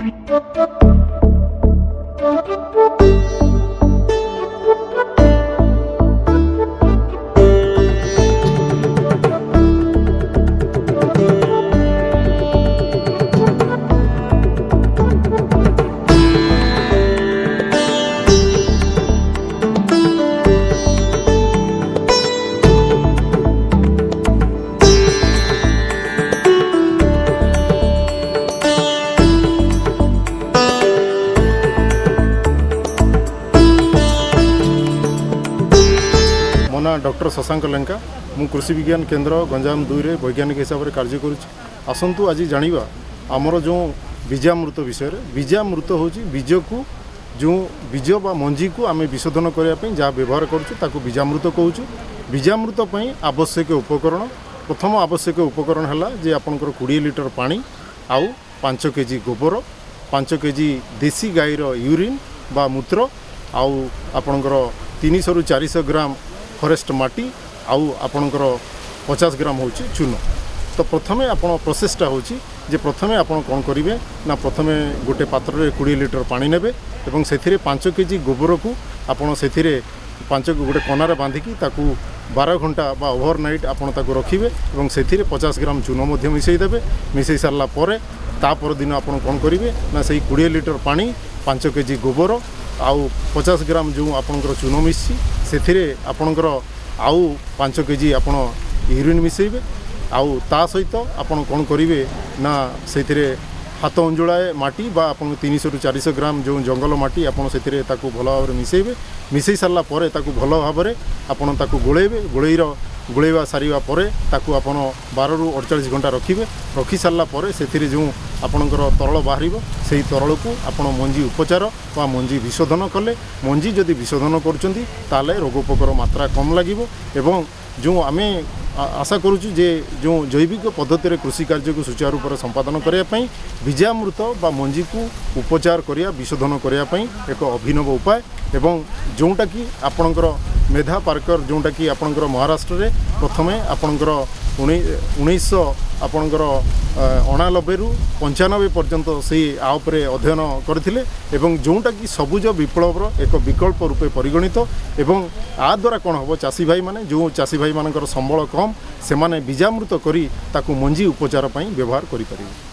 मो ना डॉक्टर शशांक लंका मु कृषि विज्ञान केन्द्र गंजाम 2 रे वैज्ञानिक हिसाब से कार्य करूँ। आज जानिबा आमर जो बीजामृत विषय रे बीजामृत होची बीज को जो बीज बा मंजी को आम विशोधन करने जहाँ व्यवहार करूँ बीजामृत कहूँ। बीजामृत पई आवश्यक उपकरण प्रथम आवश्यक उपकरण है जे आपंकर 20 लिटर पानी आउ 5 केजी गोबर 5 केजी देसी गाईर यूरिन बा मूत्र आउ आपंकर 300 रु 400 ग्राम फॉरेस्ट माटी आउ आपणकर 50 ग्राम होची चून। तो प्रथमे आपण प्रोसेसटा होची जे प्रथमे आपण कौन करेंगे ना प्रथमे गोटे पात्र में 20 लिटर पानी नेबे एवं से 5 केजी गोबर को आपण से 5 गोटे कनार बांधिकी ताकू 12 घंटा बा ओवरनाइट आपण ताकू रखिबे एवं से 50 ग्राम चून मध्य मिसई देबे। मिसई सारा पर तापर दिन आपण कौन करेंगे ना से 20 लिटर पानी 5 केजी गोबर आउ 50 ग्राम जो आपंकर चून मिसी से आपणकर आउ 5 केजी आपण यूरिन मिसेबे आउ ता सहित आपण कौन करेंगे ना से हाथ अंजुलाए माटी बा आप 300 रु 400 ग्राम जो जंगल माटी आपड़ से भल भाव मिसेबे। मिसई सारा पर भल भाव आपड़ गोलेबे गोलेवा सारा पर आप 12 रु 48 घंटा रखिए। रखी सारा पर से जो आपणकर तरल बाहर से तरल को आपण मंजी उपचार व मंजी विशोधन कले मंजी जदि विशोधन करें रोगपोकर मात्रा कम लगे एवं जो आम आशा करुचु जे जो जैविक पद्धति कृषि कार्य को सुचारू रूप से संपादन करने बीजामृत बा मंजी को उपचार करिया विशोधन करने एक अभिनव उपाय एवं जोटा कि आपणकर मेधा पार्कर जोटा कि आपणकर महाराष्ट्र रे प्रथमे आपणकर 1900 आपणकर 89 रु 95 पर्यंत से आपरे अध्ययन करथिले एवं जोटा कि सबुज विप्लवर एक विकल्प रूपे परिगणित एवं आ द्वारा कौन हम चाषी भाई माने जो चाषी भाई मानकर संबल कम से माने बीजामृत करी ताकू मंजी उपचार पई व्यवहार करि परिबे।